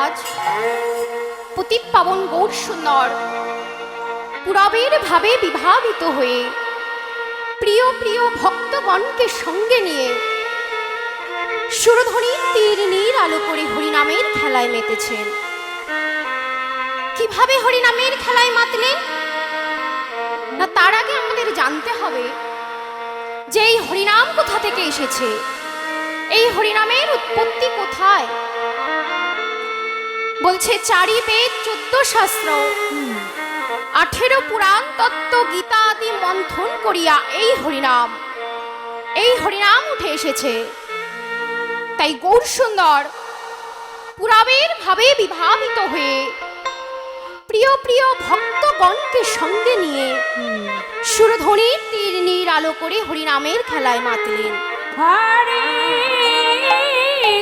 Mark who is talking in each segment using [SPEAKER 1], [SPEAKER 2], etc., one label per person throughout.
[SPEAKER 1] আজ পতিত পাবন গৌর সুন্দর পুরবের ভাবে বিভাবিত হয়ে প্রিয় প্রিয় ভক্তগণকে সঙ্গে নিয়ে সুরধ্বনি তীর নীর আলো করে হরিনামের খেলায় মেতেছেন। কিভাবে হরিনামের খেলায় মাতলেন না, তার আগে আমাদের জানতে হবে যে এই হরিনাম কোথা থেকে এসেছে, এই হরিনামের উৎপত্তি কোথায়। বলছে 4 বেদ 14 শাস্ত্র 18 পুরাণ তত্ত্ব গীতা আদি মন্থন করিয়া এই হরিনাম উঠে এসেছে। তাই গৌর সুন্দর পুরাবের ভাবে বিভাবিত হয়ে প্রিয় প্রিয় ভক্তগণকে সঙ্গে নিয়ে সুরধ্বনি তীর নীর আলো করে হরিনামের খেলায় মাতলেন।
[SPEAKER 2] হরে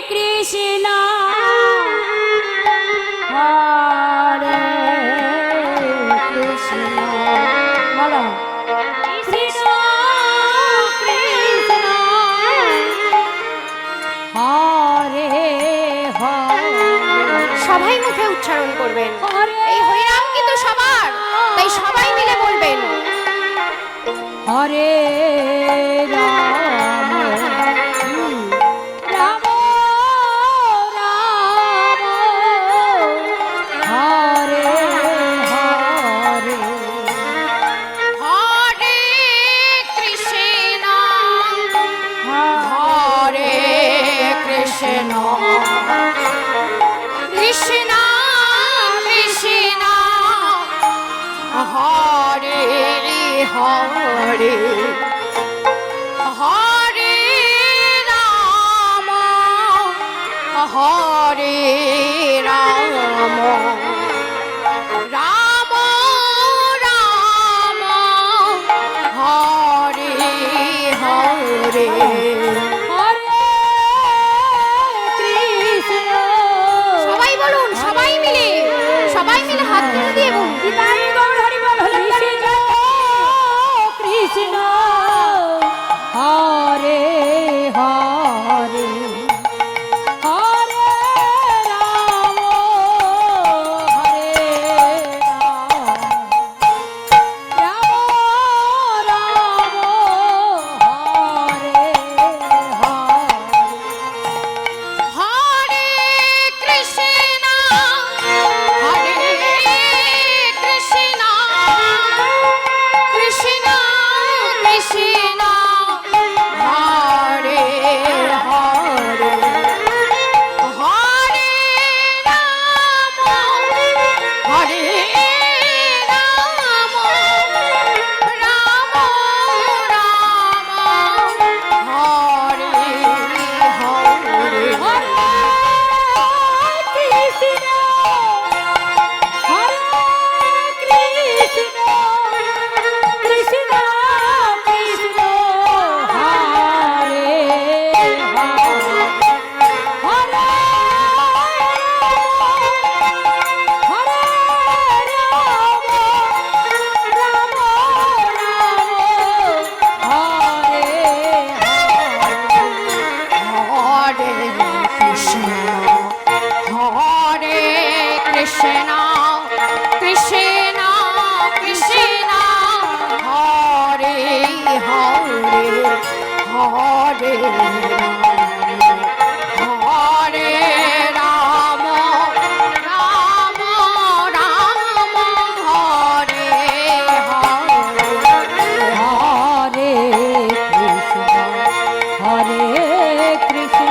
[SPEAKER 2] কৃষ্ণ হরে কৃষ্ণ বলো কৃষ্ণ কৃষ্ণ হরে হরে।
[SPEAKER 1] সবাই মুখে উচ্চারণ করবেন,
[SPEAKER 2] হরে
[SPEAKER 1] এই হরিনাম কিন্তু সবার, তাই সবাই মিলে বলবেন
[SPEAKER 2] হরে রাম রাম রাম হরে হরে।
[SPEAKER 1] হরে কৃষ্ণ হরে কৃষ্ণ কৃষ্ণ কৃষ্ণ হরে হরে হরে রাম হরে রাম রাম রাম হরে হরে।
[SPEAKER 2] হরে কৃষ্ণ
[SPEAKER 1] সবাই বলুন, সবাই মিলে হাত তুলে দিয়ে বলুন
[SPEAKER 2] গীতায় গৌর হরি বল কৃষ্ণ কৃষ্ণ হরে হরে হরে রাম হরে রাম রাম হরে হরে।
[SPEAKER 1] হরে কৃষ্ণ হরে কৃষ্ণ কৃষ্ণ কৃষ্ণ হরে হরে হরে রাম হরে রাম রাম রাম হরে হরে। হরে কৃষ্ণ হরে কৃষ্ণ কৃষ্ণ কৃষ্ণ হরে হরে হরে হরে রাম রাম রাম হরে হরে।
[SPEAKER 2] হরে কৃষ্ণ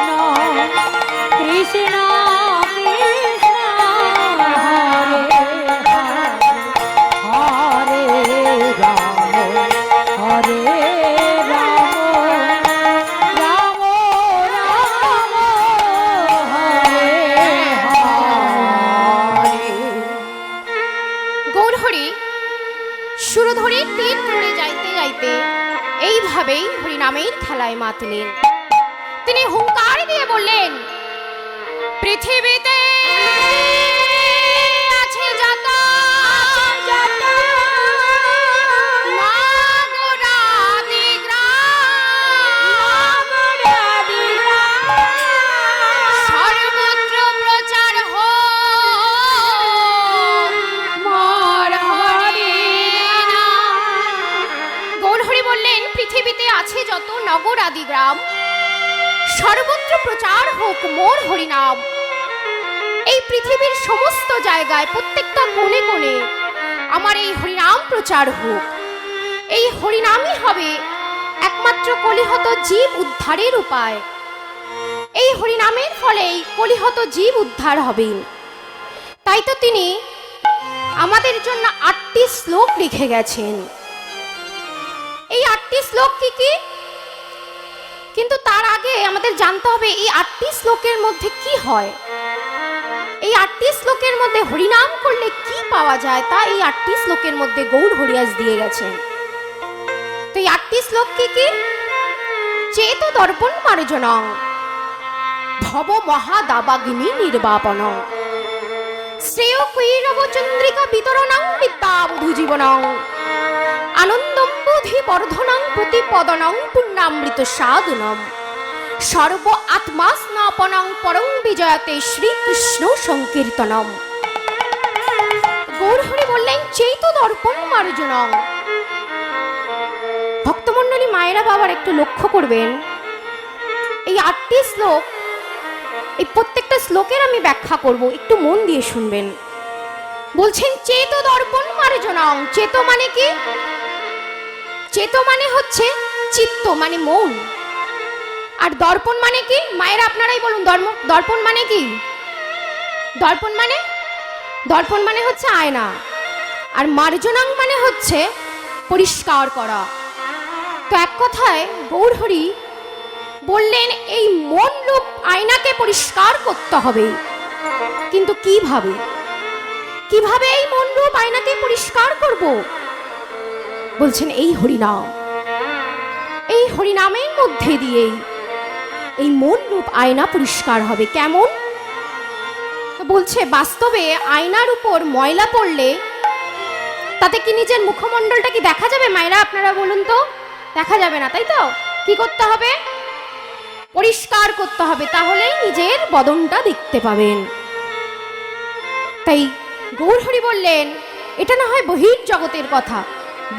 [SPEAKER 2] কৃষ্ণ কৃষ্ণ হরে হরে রাম হরে রাম রাম রাম হরে হরে।
[SPEAKER 1] গৌরহরি সুরধরি তীর ধরে যাইতে যাইতে এইভাবেই হরিনামের খেলায় মাতলেন। তিনি হুঙ্কার দিয়ে বললেন, পৃথিবীতে আছে যত নাগরাদি গ্রাম সর্বত্র প্রচার হোক নগর আদি গ্রাম সর্বত্র প্রচার হোক মোর হরিনাম। এই পৃথিবীর সমস্ত জায়গায় প্রত্যেকটা কোণে কোণে আমার এই হরিনাম প্রচার হোক। এই হরিনামই হবে একমাত্র কলিহত জীব উদ্ধারের উপায়। এই হরিনামের ফলেই কলিহত জীব উদ্ধার হবেন। তাই তো তিনি আমাদের জন্য 8টি শ্লোক লিখে গেছেন। এই 8টি শ্লোক কি কি? কিন্তু তার আগে আমাদের জানতে হবে এই 8টি শ্লোকের মধ্যে কি হয়। এই 8টি শ্লোকের মধ্যে হরিনাম করলে কি পাওয়া যায় তা এই 8টি শ্লোকের মধ্যে গৌর হরিদাস দিয়ে গেছেন। তো এই 8টি শ্লোক কি কি? চেত দর্পণ মার্জনং, ভব মহাদাবাগ্নি নির্বাপন, শ্রেয় কৈরব চন্দ্রিকা বিতরণং বিদ্যাবধূ জীবনং, আনন্দম বুধি বর্ধনং প্রতিপদনং পুণ্যামৃত সাধনম, সর্ব আত্মা স্নাপনং পরং বিজয়তে শ্রীকৃষ্ণ সংকীর্তনম। গৌরহরি বললেন চেত দর্পণ মার্জনং। ভক্তমণ্ডলী মায়েরা বাবার একটু লক্ষ্য করবেন, এই 8টি শ্লোক, এই প্রত্যেকটা শ্লোকের আমি ব্যাখ্যা করব, একটু মন দিয়ে শুনবেন। বলছেন চেত দর্পণ মার্জনং। চেত মানে কি? চেত মানে হচ্ছে চিত্ত, মানে মন। আর দর্পণ মানে কি? মায়েরা আপনারাই বলুন, দর্পণ মানে কি? দর্পণ মানে হচ্ছে আয়না। আর মার্জনাং মানে হচ্ছে পরিষ্কার করা। তো এক কথায় গৌরহরি বললেন এই মন রূপ আয়নাকে পরিষ্কার করতে হবে। কিন্তু কিভাবে এই মন রূপ আয়নাকে পরিষ্কার করব? বলছেন এই হরিনাম। এই হরিনামের মধ্যে দিয়েই এই মন রূপ আয়না পরিষ্কার হবে। কেমন? বলছে বাস্তবে আয়নার উপর ময়লা পড়লে তাতে কি নিজের মুখমণ্ডলটা কি দেখা যাবে? মায়েরা আপনারা বলুন তো, দেখা যাবে না, তাই তো? কি করতে হবে? পরিষ্কার করতে হবে, তাহলেই নিজের বদনটা দেখতে পাবেন। তাই গৌরহরি বললেন এটা না হয় বহির্জগতের কথা,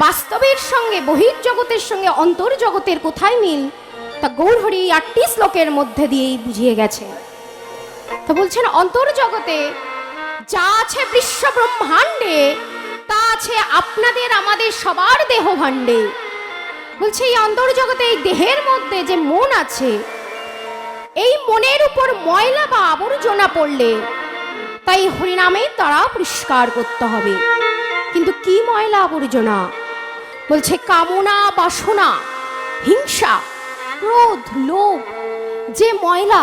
[SPEAKER 1] বাস্তবের সঙ্গে বহির্জগতের সঙ্গে অন্তর্জগতের কোথায় মিল তা গৌরহরি 8টি শ্লোকের মধ্যে দিয়েই বুঝিয়ে গেছে। তো বলছেন অন্তর্জগতে যা আছে বিশ্ব ব্রহ্মাণ্ডে তা আছে আপনাদের আমাদের সবার দেহ ভাণ্ডে। বলছে এই অন্তর্জগতে এই দেহের মধ্যে যে মন আছে, এই মনের উপর ময়লা বা আবর্জনা পড়লে তাই হরিনামের দ্বারা পরিষ্কার করতে হবে। কিন্তু কি ময়লা আবর্জনা? বলছে কামনা, বাসনা, হিংসা, ক্রোধ, লোভ, যে ময়লা,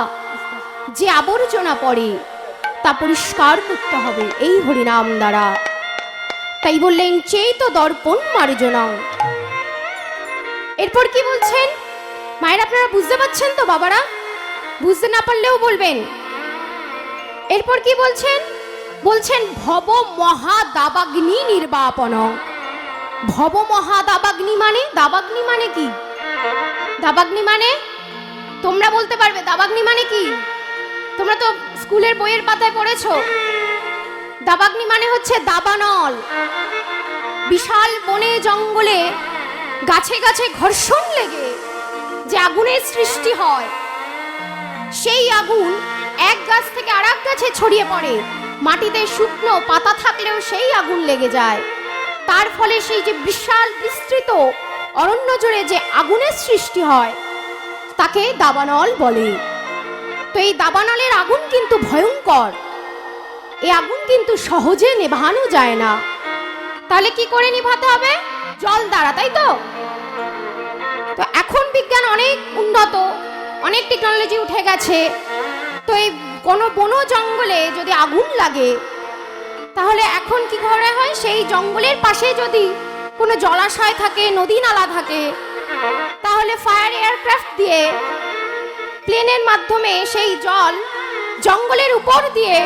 [SPEAKER 1] যে আবর্জনা পড়ে তা পরিষ্কার করতে হবে এই হরিনাম দ্বারা। তাই বললেন চেত দর্পণ মার্জনং। এরপর কি বলছেন মায়ের? আপনারা বুঝতে পারছেন তো বাবারা? বুঝতে না পারলেও বলবেন। এরপর কি বলছেন? বলছেন ভব মহাদাবাগ্নি নির্বাপন। ভব মহাদাবাগ্নি মানে? দাবাগ্নি মানে কি? দাবাগ্নি মানে তোমরা বলতে পারবে দাবাগ্নি মানে কি? তোমরা তো স্কুলের বইয়ের পাতায় পড়েছো। দাবাগ্নি মানে হচ্ছে দাবানল। বিশাল বনে জঙ্গলে গাছে গাছে ঘর্ষণ লেগে যে আগুনের সৃষ্টি হয়, সেই আগুন এক গাছ থেকে আরেক গাছে ছড়িয়ে পড়ে। মাটিতে শুকনো পাতা থাকলেও সেই আগুন লেগে যায়। তার ফলে সেই যে বিশাল বিস্তৃত অরণ্য জুড়ে যে আগুনের সৃষ্টি হয় তাকে দাবানল বলে। তো এই দাবানলের আগুন কিন্তু ভয়ঙ্কর। এই আগুন কিন্তু সহজে নেভানো যায় না। তাহলে কি করে নিভাতে হবে? জল দ্বারা, তাই তো? তো এখন বিজ্ঞান অনেক উন্নত, অনেক টেকনোলজি উঠে গেছে। তো এই কোনো বন জঙ্গলে যদি আগুন লাগে তাহলে এখন কি করা হয়? সেই জঙ্গলের পাশে যদি কোনো জলাশয় থাকে, নদী নালা থাকে, তাহলে ফায়ার এয়ারক্রাফট দিয়ে প্লেনের মাধ্যমে সেই জল জঙ্গলের উপর দিয়ে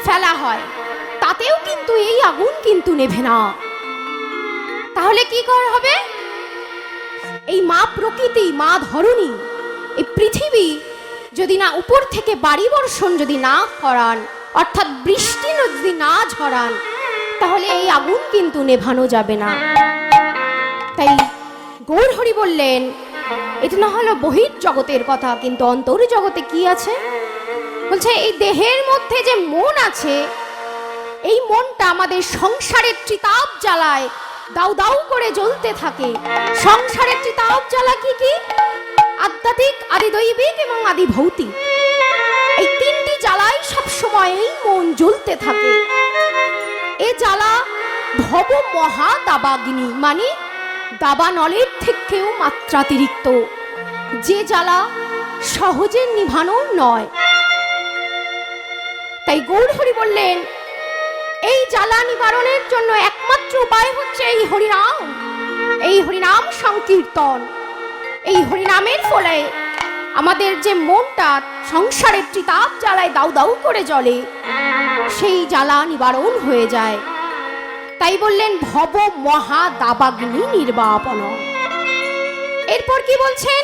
[SPEAKER 1] ফেলা হয়। তাতেও কিন্তু এই আগুন কিন্তু নেভে না। তাহলে কি করা হবে? এই মা প্রকৃতি, মা ধরণী, এই পৃথিবী যদি না উপর থেকে বাড়ি বর্ষণ যদি না করান, অর্থাৎ বৃষ্টি যদি না ঝরান, তাহলে এই আগুন কিন্তু নেভানো যাবে না। তাই গৌরহরি বললেন এটা না হলো বহির জগতের কথা, কিন্তু অন্তর জগতে কি আছে? বলছে এই দেহের মধ্যে যে মন আছে, এই মনটা আমাদের সংসারের চিতাব জ্বালায় দাউ দাউ করে জ্বলতে থাকে। সংসারের চিতাব জ্বালা কি কি? আধ্যাত্মিক, আদি দৈবিক এবং আদি ভৌতিক, এই তিনটি জ্বালায় সবসময় এই মন জ্বলতে থাকে। এ জ্বালা ভব মহা দাবাগ্নি, মানে দাবানলের থেকেও মাত্রাতিরিক্ত, যে জ্বালা সহজে নিভানো নয়। তাই গৌরহরি বললেন এই জ্বালা নিবারণের জন্য একমাত্র উপায় হচ্ছে এই হরিনাম, এই হরিনাম সংকীর্তন। এই হরিনামের ফলে আমাদের যে মনটা সংসারের চিতাপ জ্বালায় দাউ দাউ করে জ্বলে, সেই জ্বালা নিবারণ হয়ে যায়। তাই বললেন ভব মহা দাবাগ্নি নির্বাপন। এরপর কি বলছেন?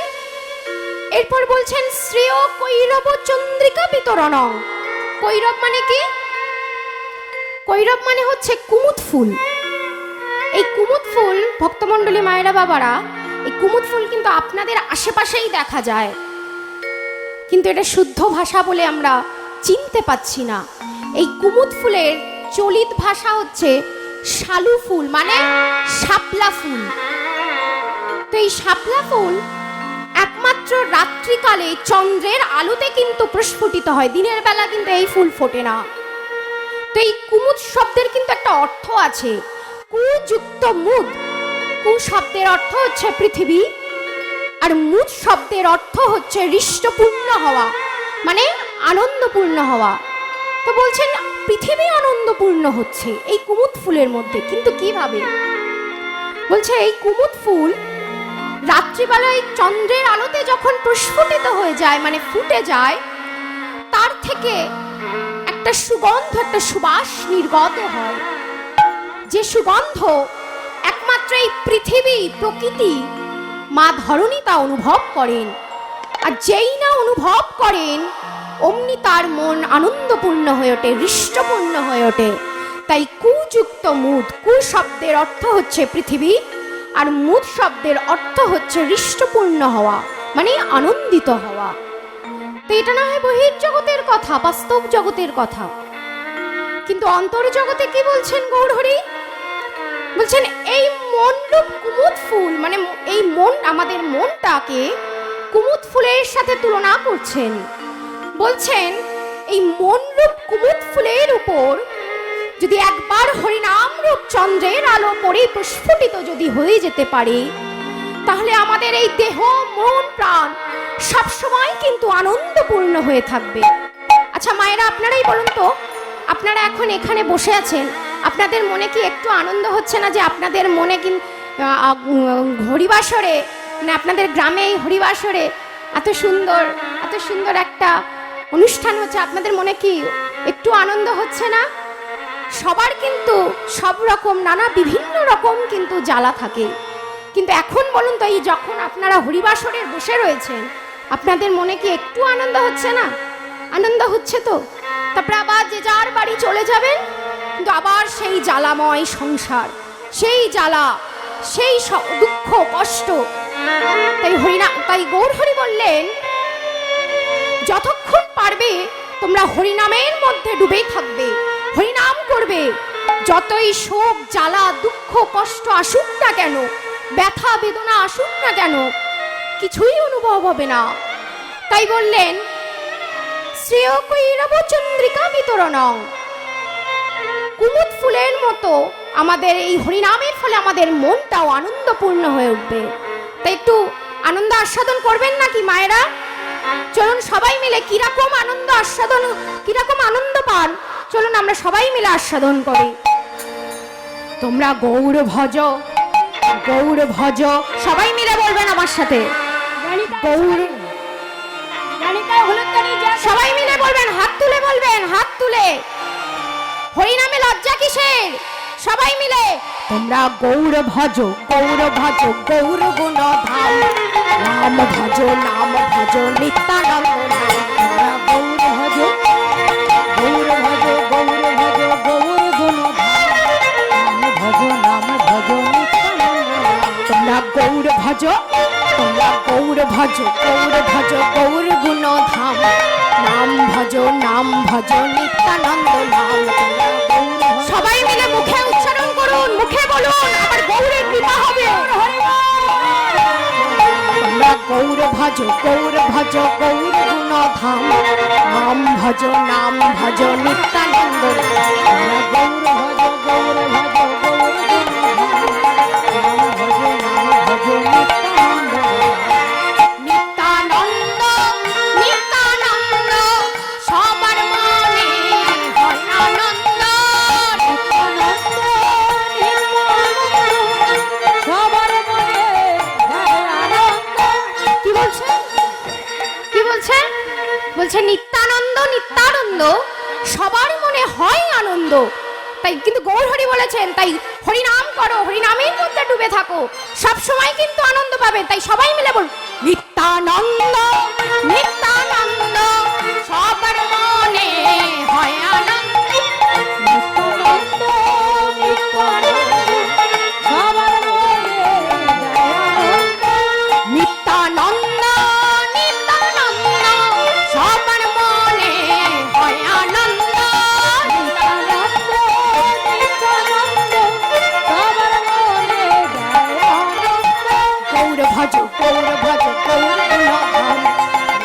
[SPEAKER 1] এরপর বলছেন শ্রেয় কৈরব চন্দ্রিকা বিতরণ। কৈরব মানে কি? কৈরব মানে হচ্ছে কুমুদ ফুল। এই কুমুদ ফুল ভক্তমণ্ডলী মায়েরা বাবারা, এই কুমুদ ফুল কিন্তু আপনাদের আশেপাশেই দেখা যায়, কিন্তু এটা শুদ্ধ ভাষা বলে আমরা চিনতে পাচ্ছি না। এই কুমুদ ফুলের চলিত ভাষা হচ্ছে শালু ফুল, মানে শাপলা ফুল। তো এই শাপলা ফুল একমাত্র রাত্রিকালে চন্দ্রের আলোতে কিন্তু প্রস্ফুটিত হয়, দিনের বেলা কিন্তু এই ফুল ফোটে না। তো এই কুমুদ শব্দের কিন্তু একটা অর্থ আছে, কুযুক্ত মুদ। কু শব্দের অর্থ হচ্ছে পৃথিবী, আর মুদ শব্দের অর্থ হচ্ছে হৃষ্টপূর্ণ হওয়া, মানে আনন্দপূর্ণ হওয়া। তো বলছেন পৃথিবী আনন্দপূর্ণ হচ্ছে এই কুমুদ ফুলের মধ্যে, কিন্তু কিভাবে? বলছে এই কুমুদ ফুল রাত্রিবেলায় চন্দ্রের আলোতে যখন প্রস্ফুটিত হয়ে যায়, মানে ফুটে যায়, তার থেকে একটা সুগন্ধ, একটা সুবাস নির্গত হয়, যে সুগন্ধ একমাত্র এই পৃথিবী, প্রকৃতি, মা ধরণী তা অনুভব করেন। আর যেই না অনুভব করেন অমনি তার মন আনন্দপূর্ণ হয়ে ওঠে, হৃষ্টপূর্ণ হয়ে ওঠে। তাই কুযুক্ত মুদ, কু শব্দের অর্থ হচ্ছে পৃথিবী, আর মুদ শব্দের অর্থ হচ্ছে হৃষ্টপূর্ণ হওয়া, মানে আনন্দিত হওয়া। তো এটা না হয় বহির জগতের কথা, বাস্তব জগতের কথা, কিন্তু অন্তর জগতে কি বলছেন গৌরহরি? বলছেন এই মনরূপ কুমুদ ফুল, মানে এই মন, আমাদের মনটাকে কুমুদ ফুলের সাথে তুলনা করছেন। বলছেন এই মনরূপ কুমুদ ফুলের উপর যদি একবার হরিনাম রূপ চন্দ্রের আলো পড়ে প্রস্ফুটিত যদি হয়ে যেতে পারে, তাহলে আমাদের এই দেহ, মন, প্রাণ সবসময় কিন্তু আনন্দপূর্ণ হয়ে থাকবে। আচ্ছা মায়েরা, আপনারাই বলুন তো, আপনারা এখন এখানে বসে আছেন, আপনাদের মনে কি একটু আনন্দ হচ্ছে না যে আপনাদের মনে কি হরিবাসরে, মানে আপনাদের গ্রামে এই হরিবাসরে এত সুন্দর একটা অনুষ্ঠান হচ্ছে, আপনাদের মনে কি একটু আনন্দ হচ্ছে না? সবার কিন্তু সব রকম নানা বিভিন্ন রকম কিন্তু জ্বালা থাকে, কিন্তু এখন বলুন তো, এই যখন আপনারা হরিবাসরে বসে রয়েছেন, আপনাদের মনে কি একটু আনন্দ হচ্ছে না? আনন্দ হচ্ছে তো? তারপরে আবার যে যার বাড়ি চলে যাবেন, কিন্তু আবার সেই জ্বালাময় সংসার, সেই জ্বালা, সেই দুঃখ, কষ্ট। তাই গৌরহরি বললেন যতক্ষণ পারবে তোমরা হরিনামের মধ্যে ডুবে থাকবে, হরিনাম করবে। যতই শোক, জ্বালা, দুঃখ, কষ্ট আসুক না কেন, ব্যথা বেদনা আসুক না কেন, কিছুই অনুভব হবে না। তাই বললেন শ্রেয় কৈরব চন্দ্রিকা বিতরণ। কুমুদ ফুলের মতো আমাদের এই হরিনামের ফলে আমাদের মনটাও আনন্দপূর্ণ হয়ে উঠবে। তাই একটু আনন্দ আস্বাদন করবেন নাকি মায়েরা? চলুন সবাই মিলে কিরকম আনন্দ আস্বাদন, কিরকম আনন্দ পান, চলুন আমরা সবাই মিলে আস্বাদন করি। তোমরা গৌর ভজ, গৌর ভজ, সবাই মিলে বলবেন আমার সাথে, গৌর। সবাই মিলে বলবেন, হাত তুলে বলবেন, হাত তুলে। হরিনামে লজ্জা কিসের? সবাই মিলে তোমরা গৌর ভজ, গৌর ভজ, গৌর গুণ ধাম, নাম ভজ, নাম ভজ, নিত্যানন্দ নাম। গৌর ভজ, গৌর ভজ, গৌর ভজ, গৌর গুণ ধাম, নাম ভজ, নাম ভজ, নিত্যানন্দ নাম। তোমরা গৌর ভজ, তোমরা গৌর ভজ গৌর গুণ ধাম, নাম ভজ নিত্যানন্দ নাম। সবাই মিলে মুখে উচ্চারণ করুন, মুখে বলুন, আমার গৌরের কৃপা হবে। তোমরা গৌর ভজ গৌর গুণ ধাম, নাম ভজ নিত্যানন্দ।
[SPEAKER 2] তোমরা গৌর ভজ গৌর গুণ ধাম, নাম ভজ নিত্যানন্দ।
[SPEAKER 1] নিত্যানন্দ নিত্যানন্দ সবার মনে হয় আনন্দ।
[SPEAKER 2] নিত্যানন্দ সবার মনে হয় আনন্দ।
[SPEAKER 1] কি বলছেন? কি বলছেন? বলছে নিত্যানন্দ নিত্যানন্দ সবার মনে হয় আনন্দ। তাই কিন্তু গৌর হরি বলেছেন, তাই হরিনাম করো, হরিনামের মধ্যে ডুবে থাকো, সব সময় কিন্তু আনন্দ পাবে। তাই সবাই মিলে বল, নিত্যানন্দ নিত্যানন্দ সবার মনে হয় আনন্দ।
[SPEAKER 2] নিত্যানন্দ সবার মনে হয় আনন্দ।
[SPEAKER 1] নিত্যানন্দ নিত্যানন্দ সবার মনে হয় আনন্দ।
[SPEAKER 2] নিত্যানন্দ সবার মনে হয় আনন্দ।
[SPEAKER 1] গৌর ভজ গৌর গুণ ধাম,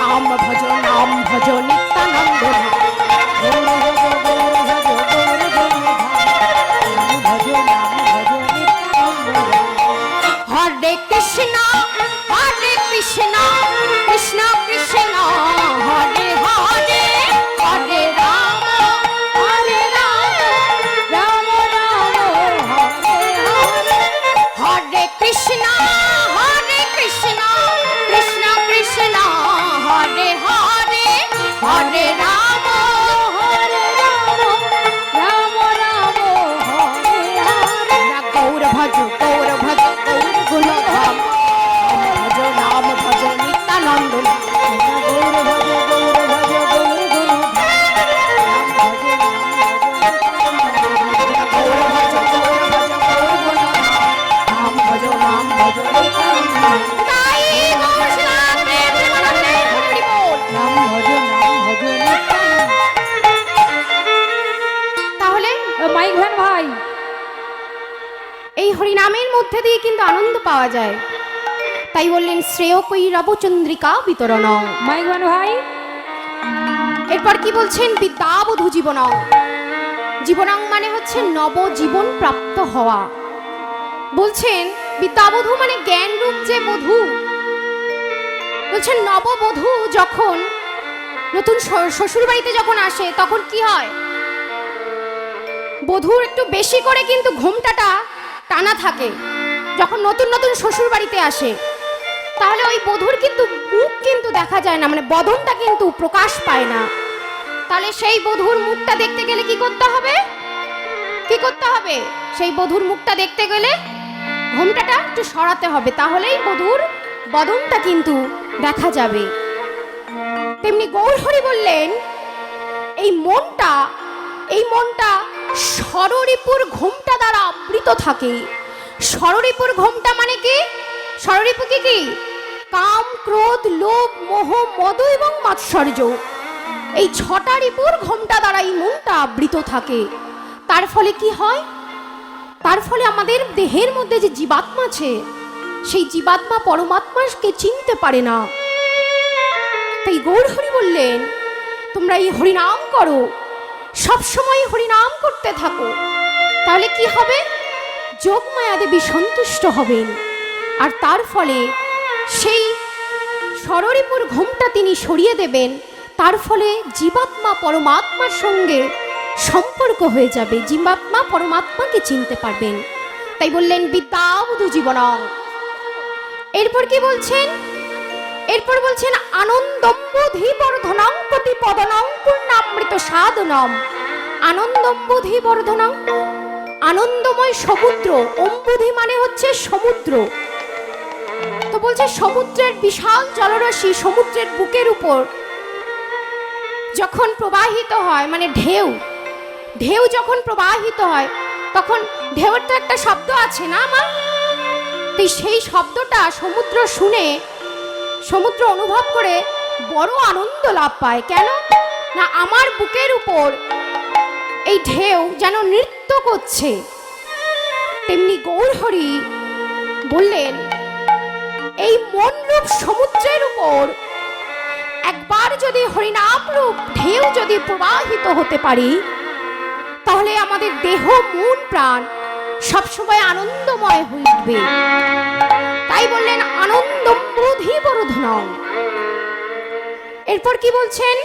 [SPEAKER 1] নাম ভজ নিত্যানন্দ ধাম।
[SPEAKER 2] গৌর ভজ গৌর গুণ ধাম, নাম ভজ নিত্যানন্দ ধাম।
[SPEAKER 1] হরে কৃষ্ণ কৃষ্ণ কৃষ্ণ হরে হরে, হরে রাম
[SPEAKER 2] রাম রাম হরে হরে।
[SPEAKER 1] হরে কৃষ্ণ কৃষ্ণ কৃষ্ণ হরে হরে, হরে রাম
[SPEAKER 2] হরে রাম রাম রাম হরে হরে।
[SPEAKER 1] গৌর ভজ গৌর গুণ ধাম, নাম ভজ নিত্যানন্দ নাম।
[SPEAKER 2] গৌর ভজ গৌর গুণ ধাম, নাম ভজ
[SPEAKER 1] গৌর ভজ গুণ ধাম, নাম ভজ নিত্যানন্দ। তাই গৌর শিলাতে প্রেমানন্দে হরি বল।
[SPEAKER 2] নাম ভজ নিত্যানন্দ।
[SPEAKER 1] তাহলে
[SPEAKER 2] মাইক ভ্যান ভাই,
[SPEAKER 1] এই হরিনামের মধ্যে দিয়ে কিন্তু আনন্দ পাওয়া যায়। তাই বললেন শ্রেয় কই রবচন্দ্রিকা বিতরণ।
[SPEAKER 2] মাইক ভ্যান ভাই,
[SPEAKER 1] এরপর কি বলছেন? বিদ্যাবধূ জীবনং। জীবনং মানে হচ্ছে নবজীবন প্রাপ্ত হওয়া। বলছেন বিদ্যাবধূ মানে জ্ঞান রূপ যে বধূ। বলছেন নববধূ যখন নতুন শ্বশুর বাড়িতে যখন আসে তখন কি হয়? বধূর একটু বেশি করে কিন্তু ঘোমটাটা টানা থাকে যখন নতুন নতুন শ্বশুর বাড়িতে আসে। তাহলে ওই বধূর কিন্তু মুখ কিন্তু দেখা যায় না, মানে বদনটা কিন্তু প্রকাশ পায় না। তাহলে সেই বধূর মুখটা দেখতে গেলে কি করতে হবে? কি করতে হবে? সেই বধূর মুখটা দেখতে গেলে ঘোমটাটা একটু সরাতে হবে, তাহলেই বধূর বদনটা কিন্তু দেখা যাবে। তেমনি গৌর হরি বললেন এই মনটা ষড়রিপুর ঘোমটা দ্বারা আবৃত থাকে। ষড়রিপুর ঘোমটা মানে কি? ষড়রিপু কি? কাম, ক্রোধ, লোভ, মোহ, মদ এবং মাৎসর্য। এই ছটা রিপুর ঘোমটা দ্বারা এই মনটা আবৃত থাকে। তার ফলে কি হয়? তার ফলে আমাদের দেহের মধ্যে যে জীবাত্মা আছে সেই জীবাত্মা পরমাত্মাকে চিনতে পারে না। তাই গৌর হরি বললেন তোমরা এই হরিনাম করো, সব সময় হরিনাম করতে থাকো, তাহলে কি হবে? যোগমায়া দেবী সন্তুষ্ট হবেন, আর তার ফলে সেই ষড়রিপুর ঘোমটা তিনি সরিয়ে দেবেন। তার ফলে জীবাত্মা পরমাত্মার সঙ্গে সম্পর্ক হয়ে যাবে, জীবাত্মা পরমাত্মাকে চিনতে পারবেন। তাই বললেন বিদ্যাবধূ জীবনং। এরপর কি বলছেন? এরপর বলছেন আনন্দম্বুধি বর্ধনং প্রতিপদনং পূর্ণামৃত সাধনম। আনন্দম্বুধি বর্ধনং, আনন্দময় সমুদ্র। অম্বুধি মানে হচ্ছে সমুদ্র। তো বলছে সমুদ্রের বিশাল জলরাশি সমুদ্রের বুকের উপর যখন প্রবাহিত হয়, মানে ঢেউ যখন প্রবাহিত হয় তখন ঢেউয়ের তো একটা শব্দ আছে না মা? তো সেই শব্দটা সমুদ্র শুনে সমুদ্র অনুভব করে বড় আনন্দ লাভ পায়। কেন না, আমার বুকের উপর এই ঢেউ যেন নৃত্য করছে। তেমনি গৌরহরি বললেন, এই মনরূপ সমুদ্রের উপর একবার যদি হরিনাম রূপ ঢেউ যদি প্রবাহিত হতে পারি, তাহলে আমাদের দেহ মন প্রাণ সবসময় আনন্দময় হয়ে উঠবে। তাই বললেন আনন্দম প্রধিবরোধনং। এরপর কি বলছেন?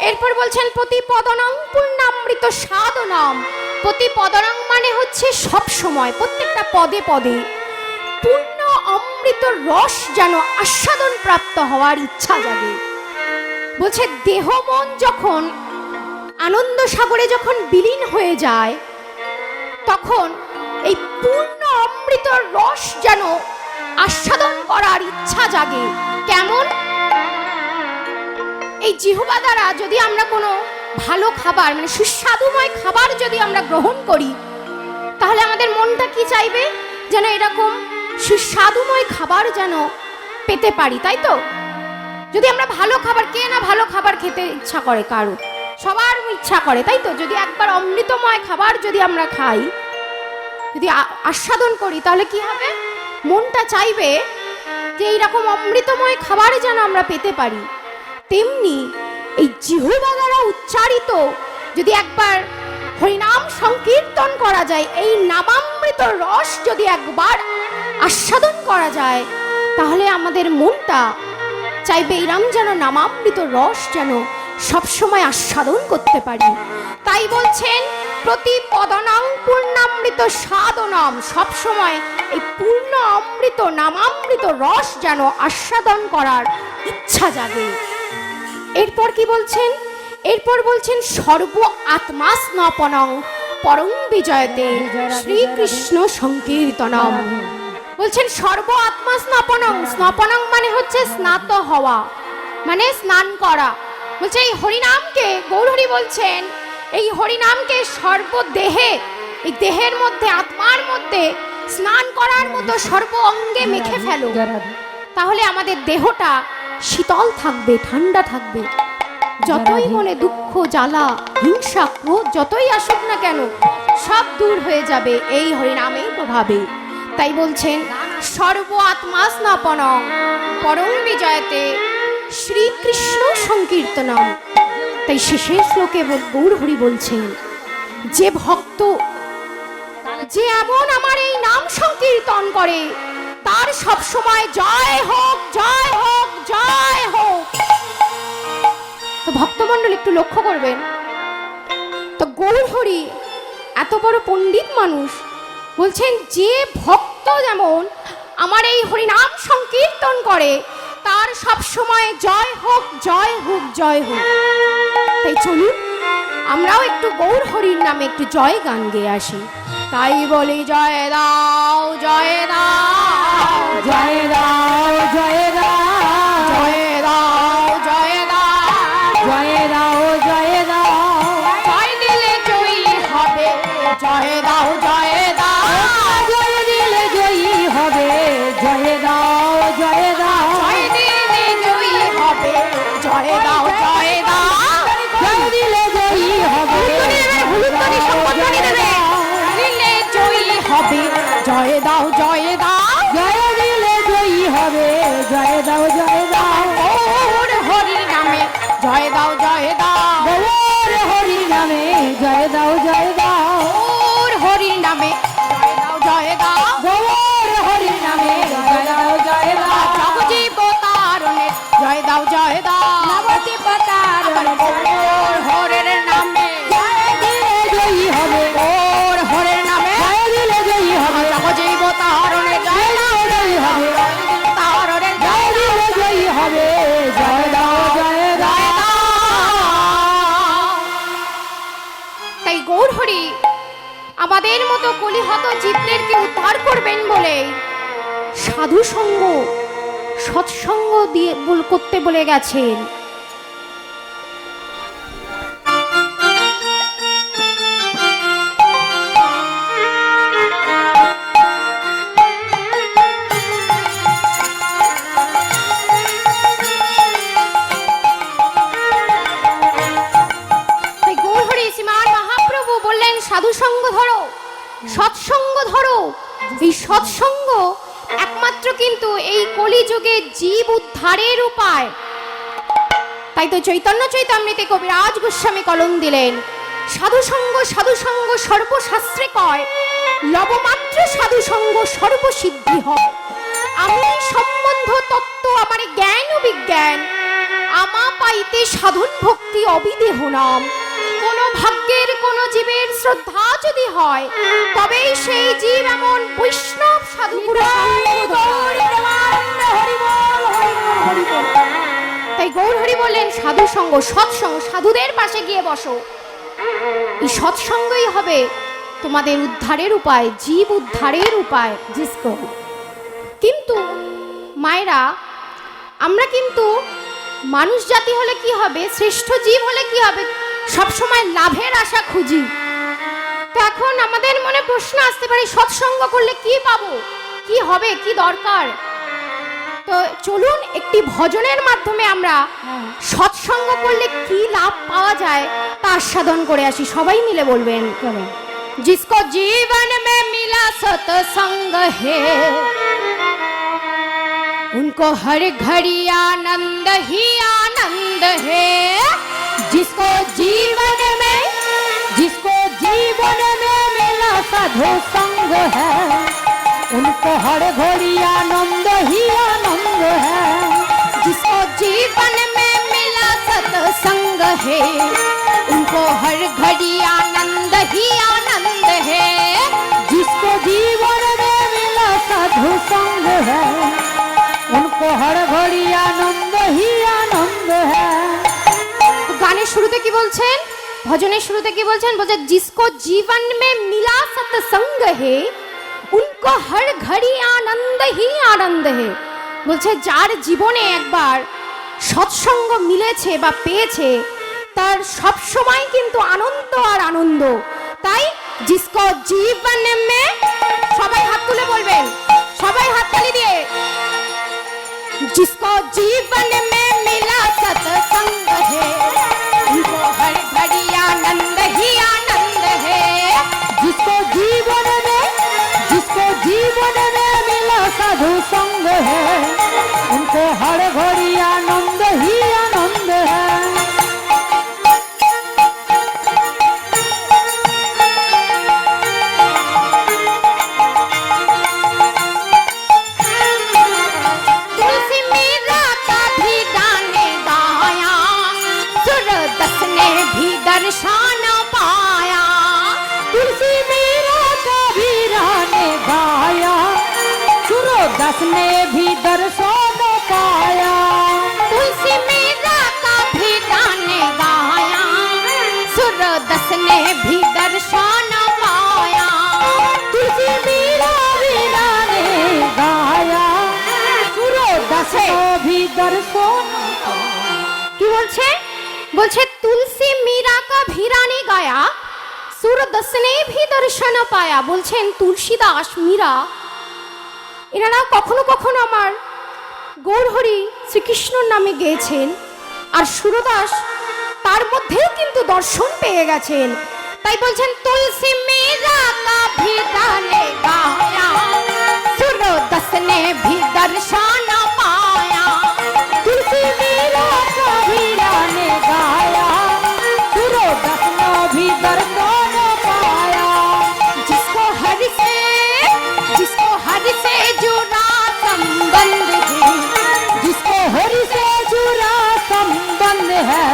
[SPEAKER 1] এরপর বলছেন প্রতিপদনং পূর্ণামৃত সাধনম। প্রতিপদনং মানে হচ্ছে সব সময়, প্রত্যেকটা পদে পদে পূর্ণ অমৃত রস যেন আস্বাদন প্রাপ্ত হওয়ার ইচ্ছা জাগে। বলছে দেহ মন যখন আনন্দ সাগরে যখন বিলীন হয়ে যায়, তখন এই পূর্ণ অমৃত রস যেন আস্বাদন করার ইচ্ছা জাগে। কেমন? এই জিহ্বা দ্বারা যদি আমরা কোনো ভালো খাবার মানে সুস্বাদুময় খাবার যদি আমরা গ্রহণ করি, তাহলে আমাদের মনটা কি চাইবে? যেন এরকম সুস্বাদুময় খাবার যেন পেতে পারি, তাই তো? যদি আমরা ভালো খাবার, কে না ভালো খাবার খেতে ইচ্ছা করে? কারো, সবার ইচ্ছা করে, তাই তো? যদি একবার অমৃতময় খাবার যদি আমরা খাই, যদি আস্বাদন করি, তাহলে কি হবে? মনটা চাইবে যে এইরকম অমৃতময় খাবার যেন আমরা পেতে পারি। তেমনি এই জিহ্বা দ্বারা উচ্চারিত যদি একবার হরিনাম সংকীর্তন করা যায়, এই নামামৃত রস যদি একবার আস্বাদন করা যায়, তাহলে আমাদের মনটা চাইবে এইরাম যেন নামামৃত রস যেন সবসময় আস্বাদন করতে পারি। তাই বলছেন প্রতিপদনং পূর্ণামৃত সাধনম, সবসময় এই পূর্ণ অমৃত নামামৃত রস যেন আস্বাদন করার ইচ্ছা জাগে। এরপর কি বলছেন? এরপর বলছেন সর্ব আত্মা স্নপনং পরং বিজয়তে শ্রীকৃষ্ণ সংকীর্তনম। বলছেন সর্ব আত্মা স্নপনং। স্নপনং মানে হচ্ছে স্নাত হওয়া, মানে স্নান করা। বলছে এই হরিনামকে, গৌরহরি বলছেন এই হরিনামকে সর্বদেহে, এই দেহের মধ্যে, আত্মার মধ্যে স্নান করার মতো সর্ব অঙ্গে মেখে ফেলো, তাহলে আমাদের দেহটা শীতল থাকবে, ঠান্ডা থাকবে। যতই মনে দুঃখ, জ্বালা, হিংসা, ক্রোধ যতই আসুক না কেন, সব দূর হয়ে যাবে এই হরিনামের প্রভাবে। তাই বলছেন সর্ব আত্মা স্নাপনং পরং বিজয়তে শ্রীকৃষ্ণ সংকীর্তনম। তাই শেষের শ্লোকে গৌরহরি বলছেন যে ভক্ত, যে এমন আমার এই নাম সংকীর্তন করে, তার সব সময় জয় হোক, জয় হোক, জয় হোক। তো ভক্তমণ্ডল একটু লক্ষ্য করবেন, তো গৌরহরি এত বড় পণ্ডিত মানুষ বলছেন যে ভক্ত যেমন আমার এই হরিনাম সংকীর্তন করে, তার সব সময় জয় হোক, জয় হোক, জয় হোক। তাই চলুন আমরাও একটু গৌরহরির নামে একটু জয় গান গেয়ে আসি। তাই বলি জয় দাও, জয় দাও,
[SPEAKER 2] জয় দাও, জয় দাও,
[SPEAKER 1] জয় দাও, জয় দাও,
[SPEAKER 2] জয় দাও, জয় দাও,
[SPEAKER 1] জয় দিলে জয়ী হবে, জয় দাও, জয় দাও,
[SPEAKER 2] জয় দিলে জয়ী হবে, জয় দাও, জয় দাও,
[SPEAKER 1] জয় দিলে জয়ী হবে, জয় দাও, জয় দাও,
[SPEAKER 2] জয় দিলে জয়ী হবে,
[SPEAKER 1] হুলুধ্বনি সম্বোধনী দেবে, দিলে জয়ী হবে, জয় দাও, জয় দাও,
[SPEAKER 2] জয় দিলে জয়ী হবে, জয় দাও, জয় দাও,
[SPEAKER 1] গৌর হরি নামে জয় দাও, জয় দাও,
[SPEAKER 2] গৌর হরি নামে জয় দাও, জয় দাও,
[SPEAKER 1] গৌর হরি নামে জয় দাও, জয় দাও,
[SPEAKER 2] গৌর হরি নামে জয় দাও, জয় দাও,
[SPEAKER 1] জগজীব তারণে জয় দাও, জয় দাও,
[SPEAKER 2] নবতি পতারণে
[SPEAKER 1] গৌর হরের নামে
[SPEAKER 2] জয় দিলে জয়ী হবে,
[SPEAKER 1] গৌর হরের নামে
[SPEAKER 2] জয় দিলে জয়ী হবে,
[SPEAKER 1] জগজীব তারণে জয় দাও,
[SPEAKER 2] জয়ী হবে,
[SPEAKER 1] তারণে
[SPEAKER 2] জয় দিলে জয়ী হবে, জয় দাও, জয় দাও।
[SPEAKER 1] তাই গৌরহরি আমাদের মতো কলিহত জীবদেরকে উদ্ধার করবেন বলে সাধু সঙ্গ, সৎসঙ্গ দিয়ে করতে বলে গেছেন। বললেন সাধু সঙ্গ ধরো, সৎসঙ্গ ধরো। এই সৎসঙ্গ একমাত্র কিন্তু এই কলিযুগে জীব উদ্ধারের উপায়। তাই তো চৈতন্য চৈতামৃতে কবিরাজ গোস্বামী কলম দিলেন, সাধু সঙ্গ সর্বশাস্ত্রে কয়, লবমাত্র সাধু সঙ্গ সর্বসিদ্ধি হয়। আমি সম্বন্ধ তত্ত্ব আমার জ্ঞান ও বিজ্ঞান, আমা পাইতে সাধন ভক্তি অবিদেহ নাম। কোন ভাগ্যের কোন জীবের শ্রদ্ধা যদি হয়, তবেই সেই জীব এমন বৈষ্ণব সাধু তাই গৌর হরি বললেন সাধু সঙ্গ সৎসঙ্গ, সাধুদের পাশে গিয়ে বসো। এই সৎসঙ্গই হবে তোমাদের উদ্ধারের উপায়, জীব উদ্ধারের উপায়। জিসকো কিন্তু মায়েরা, আমরা কিন্তু মানুষ জাতি হলে কি হবে, শ্রেষ্ঠ জীব হলে কি হবে, সব সময় লাভের আশা খুঁজি। তো এখন আমাদের মনে প্রশ্ন আসতে পারে, সৎসঙ্গ করলে কি পাবো, কি হবে, কি দরকার? তো চলুন একটি ভজনের মাধ্যমে আমরা সৎসঙ্গ করলে কি লাভ পাওয়া যায় তা আস্বাদন করে আসি। সবাই মিলে বলবেন, जिसको जीवन में मिला सत्संग है, उनको हर घड़ी आनंद ही आनंद है।
[SPEAKER 2] जिसको जीवन में मिला साधु संग है, उनको हर घड़ी आनंद ही आनंद है।
[SPEAKER 1] जिसको जीवन में मिला सत्संग है, उनको हर घड़ी आनंद ही आनंद है।
[SPEAKER 2] जिसको जीवन में मिला साधु संग है, उनको हर घड़ी आनंद ही आनंद है।
[SPEAKER 1] तो गाने शुरूते की बोलছেন, भजने शुरूते की बोलছেন, बोलছে जिसको जीवन में मिला सत्संग है, उनको हर घड़ी आनंद ही आनंद है। বলছে যার জীবনে একবার সৎসঙ্গ মিলেছে বা পেয়েছে, তার সব সময় কিন্তু আনন্দ আর আনন্দ। তাই जिसको जीवन में, সবাই হাত তুলে বলবেন, সবাই হাত তালি দিয়ে, जिसको जीवन में मिला सत्संग है, उनको हर घड़ी आनंद ही आनंद है।
[SPEAKER 2] जिसको जीवन में मिला साधु संग है, उनको हर घड़ी आनंद ही आनंद है।
[SPEAKER 1] तुलसी मीरा का भी गाने गाया, सूरदास ने भी दर्शन पाया।
[SPEAKER 2] तुलसी मीरा का भी गाने गाया, सूरदास ने भी दर्शन पाया।
[SPEAKER 1] तुलसी मीरा का भी गाने गाया, सूरदास ने भी दर्शन पाया।
[SPEAKER 2] तुलसी मीरा भी गाने गाया, सूरदास को भी दर्शन।
[SPEAKER 1] কি বলছে? বলছে তুলসী মীরা কা ভিরানি গায়া, सूरदास ने भी दर्शन पाया। বলছেন তুলসীদাস, মীরা, এনারা কখনো কখনো আমার গৌরহরি শ্রীকৃষ্ণর নামে গেয়েছেন, আর সুরদাস তার মধ্যেও কিন্তু দর্শন পেয়ে গেছেন। তাই বলছেন তুলসী মীরা কা भी गाने गाया, सूरदास ने भी दर्शन पाया।
[SPEAKER 2] तुलसी मीरा का भी गाने गाया, सूरदास ने भी दर्शन पाया।
[SPEAKER 1] जिसको हरि से जुड़ा संबंध है,
[SPEAKER 2] जिसको हरि से जुड़ा संबंध है,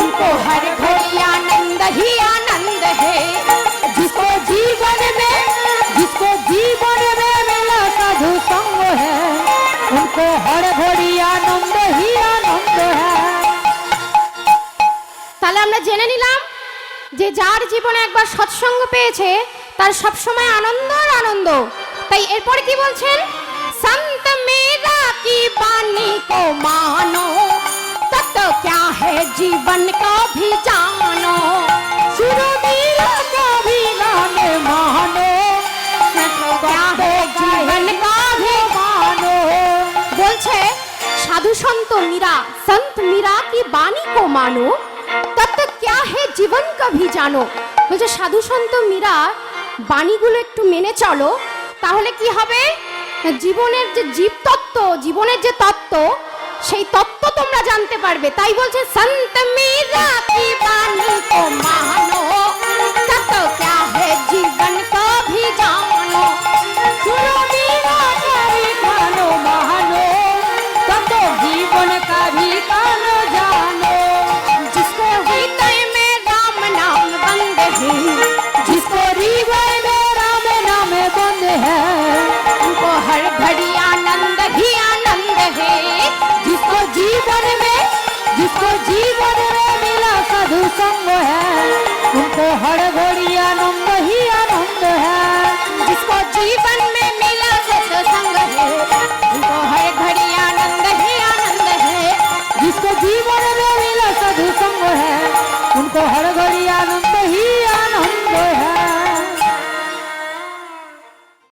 [SPEAKER 1] उनको हर घड़ी आनंद ही आनंद है।
[SPEAKER 2] जिसको जीवन में मिला साधु संग है, उनको हर घड़ी आनंद ही आनंद है।
[SPEAKER 1] তাহলে আমরা জেনে নিলাম যে যার জীবনে একবার সৎসঙ্গ পেয়েছে তার সব সময় আনন্দ আর আনন্দ। তাই এরপর কি বলছেন, संत मेरा की बानी को मानो, तत्व क्या है जीवन का भी जानो।
[SPEAKER 2] सुनो मीरा का भी गाने मानो,
[SPEAKER 1] क्या है जीवन का भी
[SPEAKER 2] मानो।
[SPEAKER 1] বলছে সাধু সন্ত মীরা, संत मीरा की बानी को मानो, तत्व क्या है जीवन का भी জানো। বলছে সাধু সন্ত মীরা বাণীগুলো একটু মেনে চলো, তাহলে কি হবে, জীবনের যে জীব তত্ত্ব, জীবনের যে তত্ত্ব, সেই তত্ত্ব তোমরা জানতে পারবে। তাই বলছে সন্ত মীরা কি বাণী को मानो, तत्व क्या है जीवन को भी जानो।
[SPEAKER 2] सुनो मीरा कभी कानो महानो, तब तो जीवन का भी कानो जानो।
[SPEAKER 1] जिसको हृदय में राम नाम बंद है,
[SPEAKER 2] जिसको हृदय में राम नाम बंद है,
[SPEAKER 1] उनको हर घड़ी आनंद ही आनंद है।
[SPEAKER 2] जिसको जीवन में मिला साधु संग है, उनको हर घड़ी आनंद ही आनंद है।
[SPEAKER 1] जिसको जीवन